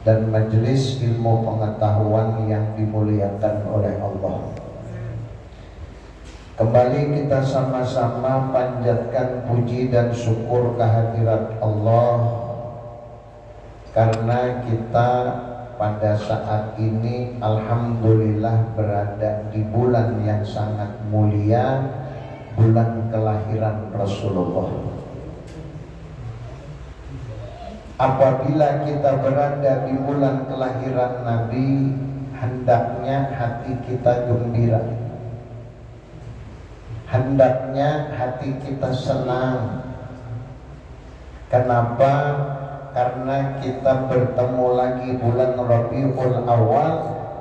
dan majelis ilmu pengetahuan yang dimuliakan oleh Allah. Kembali kita sama-sama panjatkan puji dan syukur kehadirat Allah, karena kita pada saat ini alhamdulillah berada di bulan yang sangat mulia, bulan kelahiran Rasulullah. Apabila kita berada di bulan kelahiran Nabi, hendaknya hati kita gembira, hendaknya hati kita senang. Kenapa? Karena kita bertemu lagi bulan Rabiul Awal,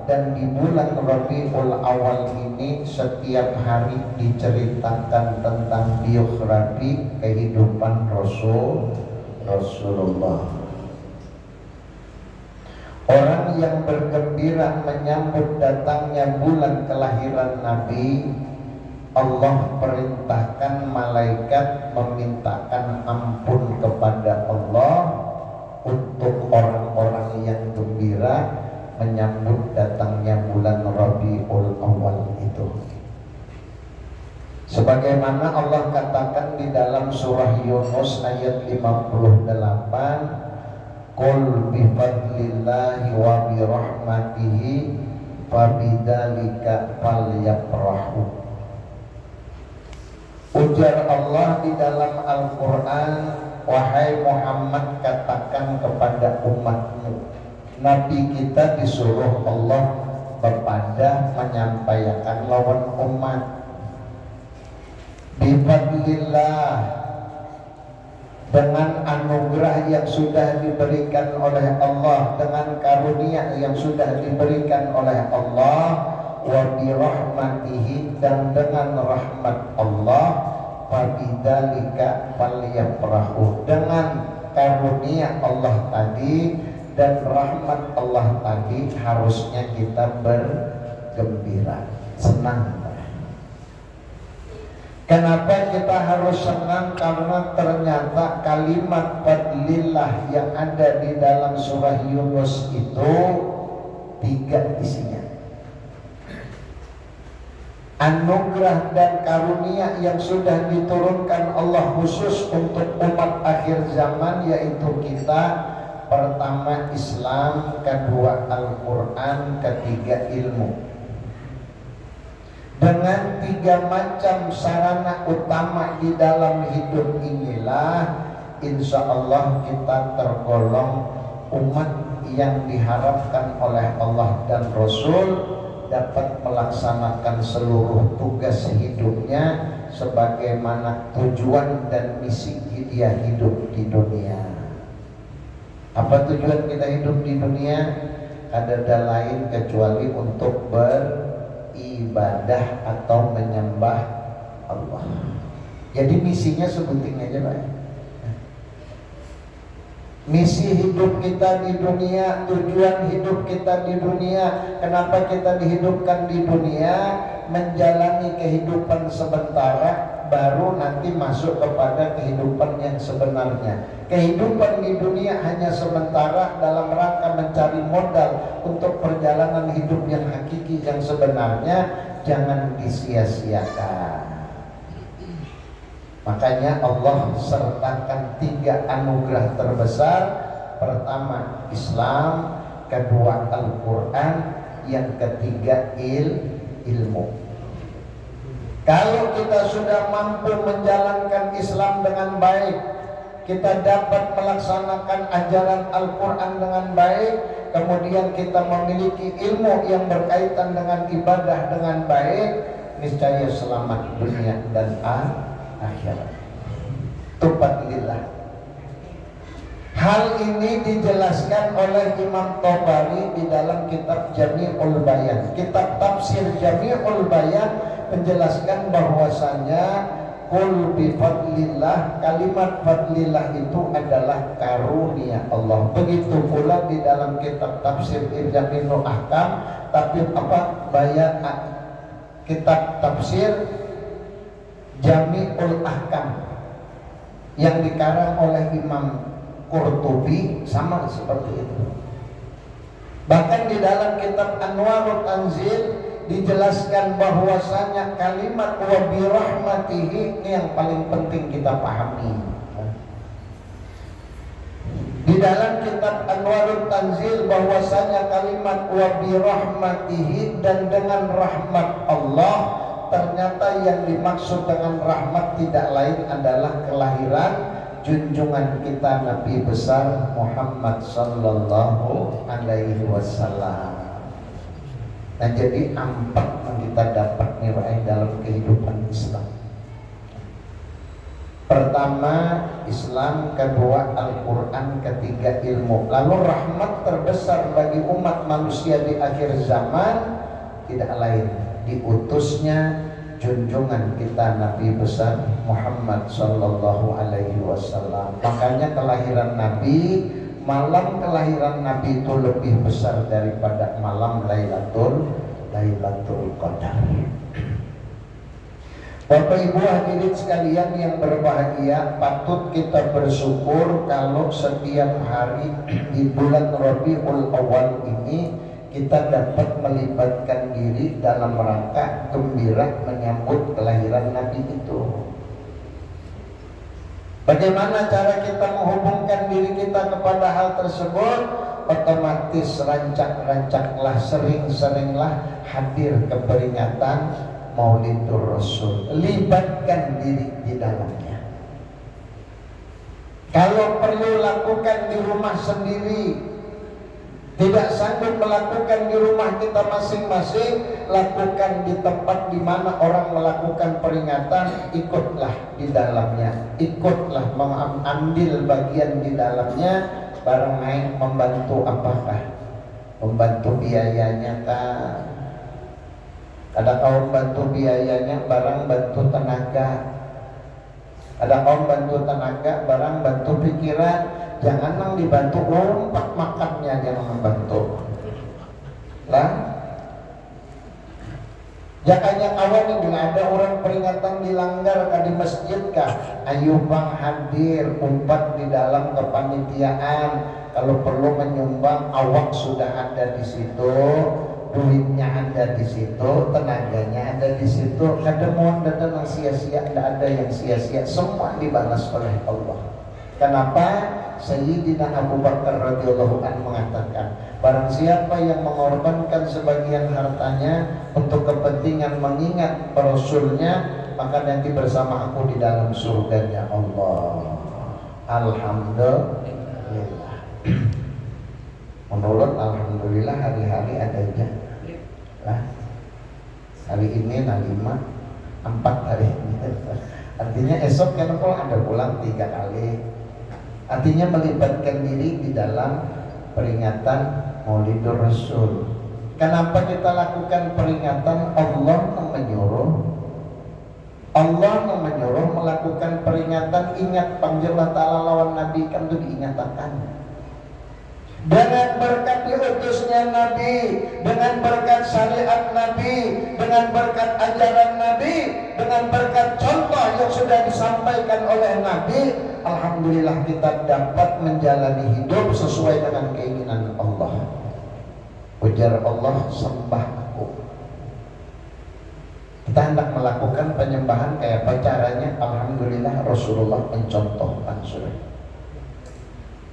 dan di bulan Rabiul Awal ini setiap hari diceritakan tentang biografi kehidupan Rasulullah. Orang yang bergembira menyambut datangnya bulan kelahiran Nabi, Allah perintahkan malaikat memintakan ampun kepada Allah untuk orang-orang yang gembira menyambut datangnya bulan Rabiul Awal itu. Sebagaimana Allah katakan di dalam surah Yunus ayat 58, Qul bifadlillahi wa birahmatihi fabidzalika falyafrahu. Ujar Allah di dalam Al-Quran, wahai Muhammad, katakan kepada umatmu. Nabi kita disuruh Allah kepada menyampaikan lawan umat. Bifadlillah, dengan anugerah yang sudah diberikan oleh Allah, dengan karunia yang sudah diberikan oleh Allah, wa birahmatihi, dan dengan rahmat Allah, fabidzalika falyafrahu, dengan karunia Allah tadi dan rahmat Allah tadi harusnya kita bergembira, senang. Kenapa kita harus senang? Karena ternyata kalimat fadlillah yang ada di dalam surah Yunus itu 3 isinya. Anugerah dan karunia yang sudah diturunkan Allah khusus untuk umat akhir zaman, yaitu kita. Pertama Islam, kedua Al-Quran, ketiga ilmu. Dengan 3 macam sarana utama di dalam hidup inilah insya Allah kita tergolong umat yang diharapkan oleh Allah dan Rasul dapat melaksanakan seluruh tugas hidupnya sebagaimana tujuan dan misi dia hidup di dunia. Apa tujuan kita hidup di dunia? Ada lain kecuali untuk beribadah atau menyembah Allah. Jadi misinya sebutin aja Pak. Misi hidup kita di dunia, tujuan hidup kita di dunia. Kenapa kita dihidupkan di dunia? Menjalani kehidupan sementara, baru nanti masuk kepada kehidupan yang sebenarnya. Kehidupan di dunia hanya sementara dalam rangka mencari modal untuk perjalanan hidup yang hakiki yang sebenarnya, jangan disia-siakan. Makanya Allah sertakan 3 anugerah terbesar. Pertama Islam, kedua Al-Quran, yang ketiga ilmu. Kalau kita sudah mampu menjalankan Islam dengan baik, kita dapat melaksanakan ajaran Al-Quran dengan baik, kemudian kita memiliki ilmu yang berkaitan dengan ibadah dengan baik, niscaya selamat dunia dan akhirat. Tufadlillah. Hal ini dijelaskan oleh Imam Tabari di dalam kitab Jami'ul Bayan. Kitab tafsir Jami'ul Bayan menjelaskan bahwasanya qul bi fadlillah, kalimat fadlillah itu adalah karunia Allah. Begitu pula di dalam kitab tafsir Jami'ul Ahkam, tapi Bayan, kitab tafsir Jami'ul Ahkam yang dikarang oleh Imam Qurtubi sama seperti itu. Bahkan di dalam kitab Anwarut Tanzil dijelaskan bahwasanya kalimat wa bi rahmatihi ini yang paling penting kita pahami. Di dalam kitab Anwarut Tanzil bahwasanya kalimat wa bi rahmatihi dan dengan rahmat Allah, ternyata yang dimaksud dengan rahmat tidak lain adalah kelahiran junjungan kita Nabi besar Muhammad sallallahu alaihi wasallam. Nah, jadi empat yang kita dapat nilai dalam kehidupan Islam. Pertama Islam, kedua Al-Quran, ketiga ilmu. Lalu rahmat terbesar bagi umat manusia di akhir zaman tidak lain diutusnya junjungan kita Nabi besar Muhammad sallallahu alaihi wasallam. Makanya kelahiran Nabi, malam kelahiran Nabi itu lebih besar daripada malam Lailatul Qadar. Bapak Ibu hadirin sekalian yang berbahagia, patut kita bersyukur kalau setiap hari di bulan Rabiul Awal ini kita dapat melibatkan diri dalam rangka gembira menyambut kelahiran Nabi itu. Bagaimana cara kita menghubungkan diri kita kepada hal tersebut? Otomatis rancak-rancaklah, sering-seringlah hadir ke peringatan Maulidur Rasul, libatkan diri di dalamnya. Kalau perlu lakukan di rumah sendiri, tidak sanggup melakukan di rumah kita masing-masing, lakukan di tempat di mana orang melakukan peringatan, ikutlah di dalamnya, ikutlah mengambil bagian di dalamnya. Barang naik membantu apakah? Membantu biayanya kan? Ada kaum bantu biayanya, barang bantu tenaga. Ada kaum bantu tenaga, barang bantu pikiran. Jangan nang dibantu umpat makannya, jangan membantu. Lah, jakanya kawan ini bila ada orang peringatan dilanggar di masjid kah? Ayo bang hadir, umpat di dalam kepanitiaan. Kalau perlu menyumbang, awak sudah ada di situ. Duitnya ada di situ, tenaganya ada di situ. Kadang mohon datang yang sia-sia, tidak ada yang sia-sia, semua dibalas oleh Allah. Kenapa? Sayyidina Abu Bakar radhiyallahu anhu mengatakan, barang siapa yang mengorbankan sebagian hartanya untuk kepentingan mengingat Rasulnya, maka nanti bersama aku di dalam surganya Allah. Alhamdulillah. Menurut alhamdulillah hari-hari adanya lah. Hari ini 5, 4 hari ini. Artinya esok kan ada pulang 3 kali. Artinya melibatkan diri di dalam peringatan Maulidur Rasul. Kenapa kita lakukan peringatan? Allah yang menyuruh. Allah yang menyuruh melakukan peringatan. Ingat panggillah ta'ala lawan Nabi, kan itu diingatkan. Dengan berkat diutusnya Nabi, dengan berkat syariat Nabi, dengan berkat ajaran Nabi, dengan berkat contoh yang sudah disampaikan oleh Nabi, alhamdulillah kita dapat menjalani hidup sesuai dengan keinginan Allah. Ujar Allah, sembah aku. Kita hendak melakukan penyembahan kayak apa caranya? Alhamdulillah Rasulullah mencontohkan sudah.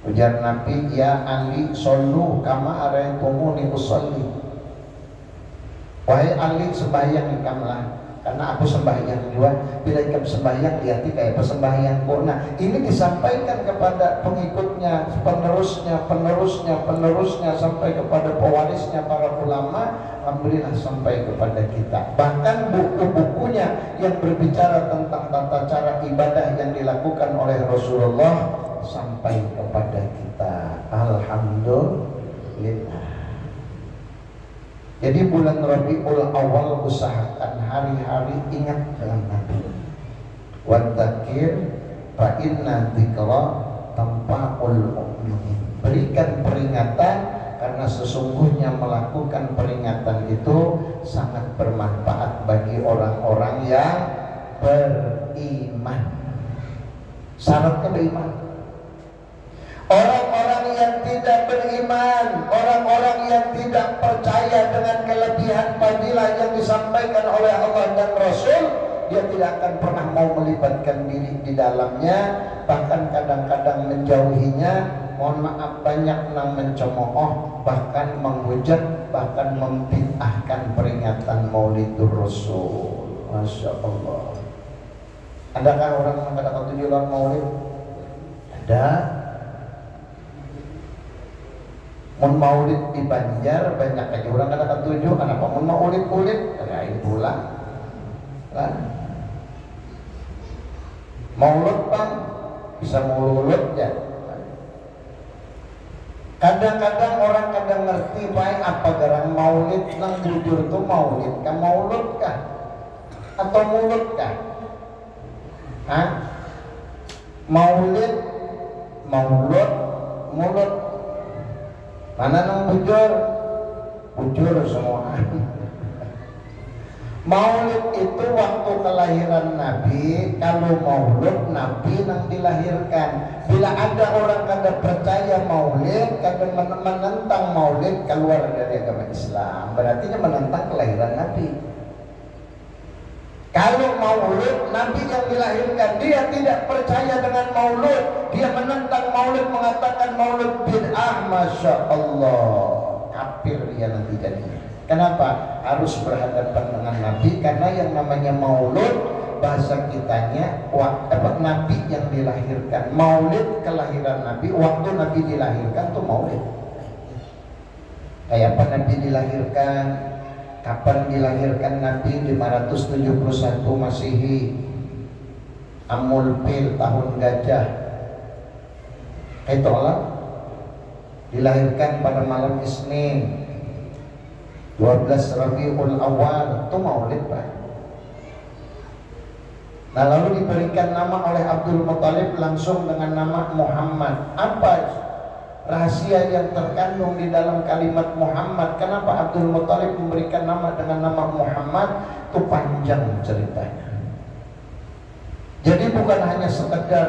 Ujar Nabi, ya Ali, sallu kama araitumuni usolli. Wahai Ali, sembahyang ikamlah, karena aku sembahyang juga. Bila ikam sembahyang, lihat kayak sembahyangku. Nah, ini disampaikan kepada pengikutnya, penerusnya, sampai kepada pewarisnya para ulama. Alhamdulillah sampai kepada kita. Bahkan buku-bukunya yang berbicara tentang tata cara ibadah yang dilakukan oleh Rasulullah sampai kepada kita. Alhamdulillah. Jadi bulan Rabiul Awal usahakan hari-hari ingat dengan Nabi. Waddzakir fa inna dzikra tanfa'ul mu'minin. Berikan peringatan karena sesungguhnya melakukan peringatan itu sangat bermanfaat bagi orang-orang yang beriman. Syaratnya beriman. Orang-orang yang tidak beriman, orang-orang yang disampaikan oleh Allah dan Rasul, dia tidak akan pernah mau melibatkan diri di dalamnya, bahkan kadang-kadang menjauhinya. Mohon maaf, banyak yang mencemooh, bahkan menghujat, bahkan membid'ahkan peringatan Maulidur Rasul. Masya Allah. Adakah orang yang kata tujuan maulid? Ada. Mun maulid di Banjar banyak aja orang kata tujuh. Kenapa mun maulid lain pula kan? Maulud bang bisa maulud ya. Kadang-kadang orang kadang ngerti baik apa garang maulid nang bujur tu maulid kah maulud kah atau mulut kah? Hah? Maulid, maulud, mulut. Mana nang bujur? Bujur semua. Maulid itu waktu kelahiran Nabi. Kalau maulud Nabi nang dilahirkan. Bila ada orang kada percaya maulid, kada menentang maulid, keluar dari agama Islam. Berarti dia menentang kelahiran Nabi. Kalau maulud Nabi yang dilahirkan, dia tidak percaya dengan maulud, dia menentang maulud, mengatakan maulud bid'ah, masya Allah, kafir dia nanti jadinya. Kenapa? Harus berhadapan dengan Nabi, karena yang namanya maulud bahasa kitanya Nabi yang dilahirkan. Maulid kelahiran Nabi, waktu Nabi dilahirkan tuh maulid. Kayak apa Nabi dilahirkan? Kapan dilahirkan Nabi? 571 Masehi, Amul Fil, tahun gajah. Itulah dilahirkan pada malam Isnin 12 Rabiul Awal, itu maulid Pak. Nah lalu diberikan nama oleh Abdul Muthalib langsung dengan nama Muhammad. Apa rahasia yang terkandung di dalam kalimat Muhammad? Kenapa Abdul Muthalib memberikan nama dengan nama Muhammad? Itu panjang ceritanya. Jadi bukan hanya sekedar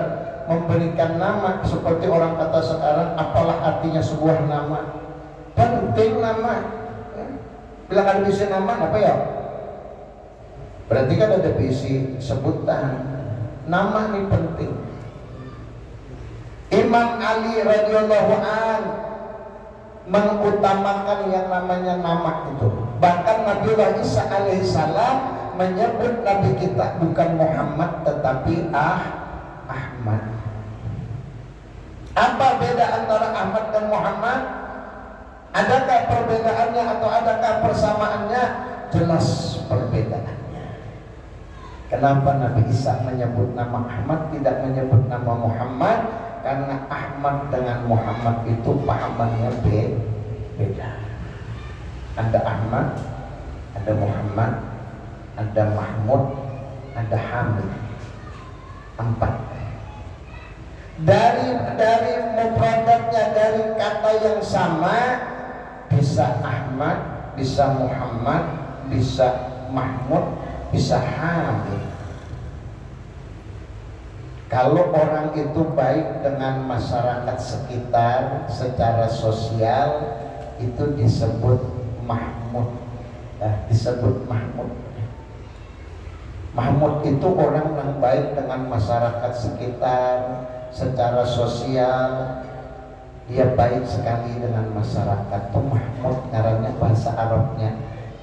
memberikan nama seperti orang kata sekarang, apalah artinya sebuah nama. Penting nama. Bilang ada bisi nama apa ya? Berarti kan ada bisi sebutan. Nama ini penting. Imam Ali radhiyallahu an mengutamakan yang namanya nama itu. Bahkan Nabiullah Isa alaihissalam menyebut Nabi kita bukan Muhammad tetapi Ahmad. Apa beda antara Ahmad dan Muhammad? Adakah perbedaannya atau adakah persamaannya? Jelas perbedaannya. Kenapa Nabi Isa menyebut nama Ahmad tidak menyebut nama Muhammad? Karena Ahmad dengan Muhammad itu pahamannya beda. Ada Ahmad, ada Muhammad, ada Mahmud, ada Hamid. 4. Dari mufradatnya, dari kata yang sama, bisa Ahmad, bisa Muhammad, bisa Mahmud, bisa Hamid. Kalau orang itu baik dengan masyarakat sekitar secara sosial, itu disebut Mahmud. Disebut Mahmud. Mahmud itu orang yang baik dengan masyarakat sekitar secara sosial, dia baik sekali dengan masyarakat. Itu Mahmud, ngarannya bahasa Arabnya.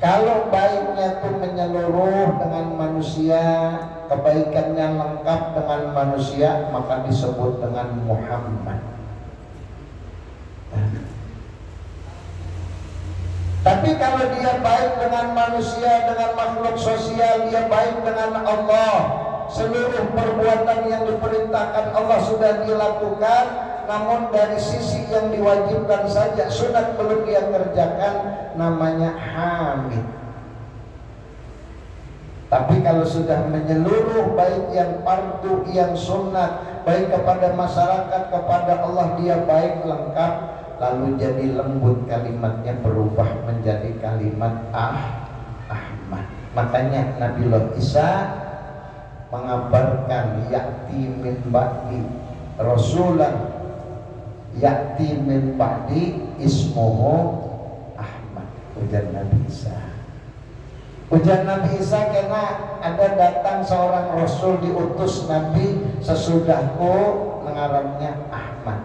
Kalau baiknya itu menyeluruh dengan manusia, kebaikannya lengkap dengan manusia, maka disebut dengan Muhammad. Tapi kalau dia baik dengan manusia, dengan makhluk sosial, dia baik dengan Allah, seluruh perbuatan yang diperintahkan Allah sudah dilakukan, namun dari sisi yang diwajibkan saja sunat belum dia kerjakan, namanya Hamid. Tapi kalau sudah menyeluruh, baik yang fardu, yang sunat, baik kepada masyarakat, kepada Allah, dia baik lengkap, lalu jadi lembut, kalimatnya berubah menjadi kalimat Ahmad. Makanya Nabiullah Isa mengabarkan ya'ti min ba'di rasulan ya'ti min ba'di ismuhu Ahmad. Ujar Nabi Isa, Ujian Nabi Isa kena ada datang seorang Rasul diutus Nabi sesudahku mengarangnya Ahmad.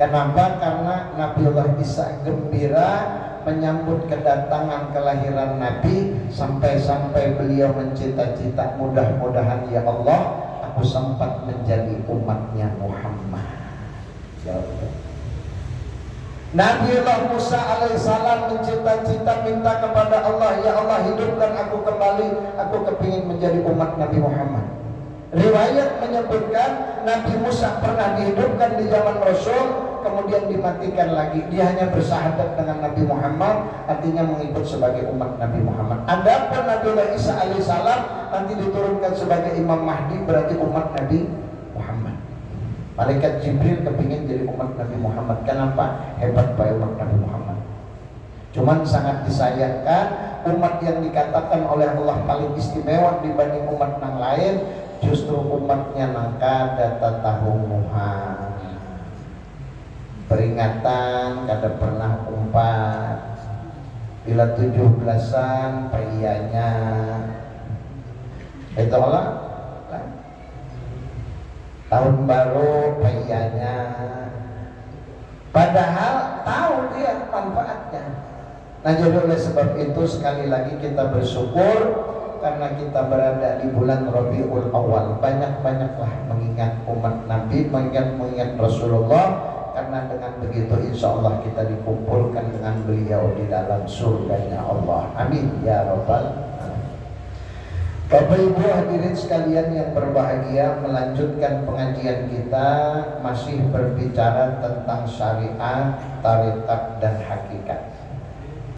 Kenapa? Karena Nabiullah Isa gembira menyambut kedatangan kelahiran Nabi, sampai-sampai beliau mencita-cita, mudah-mudahan ya Allah aku sempat menjadi umatnya Muhammad. Ya Allah. Nabiullah Musa alaihissalam mencita-cita minta kepada Allah, ya Allah hidupkan aku kembali, aku kepingin menjadi umat Nabi Muhammad. Riwayat menyebutkan Nabi Musa pernah dihidupkan di zaman Rasul, kemudian dimatikan lagi. Dia hanya bersahadat dengan Nabi Muhammad, artinya mengikut sebagai umat Nabi Muhammad. Adapun Nabiullah Isa alaihissalam nanti diturunkan sebagai Imam Mahdi, berarti umat Nabi Muhammad. Malaikat Jibril kepingin jadi umat Nabi Muhammad. Kenapa? Hebat baik umat Nabi Muhammad. Cuman sangat disayangkan umat yang dikatakan oleh Allah paling istimewa dibanding umat yang lain, justru umatnya nangka data tahumuha. Peringatan kada pernah umpat. Bila 17-an payahnya itu Allah tahun baru payahnya, padahal tahu dia manfaatnya. Nah jadi oleh sebab itu sekali lagi kita bersyukur karena kita berada di bulan Rabiul Awal. Banyak-banyaklah mengingat umat Nabi, mengingat Rasulullah, karena dengan begitu insya Allah kita dikumpulkan dengan beliau di dalam surganya Allah. Amin ya Rabbal alamin. Bapak Ibu hadirin sekalian yang berbahagia, melanjutkan pengajian kita masih berbicara tentang syariat, tarekat dan hakikat.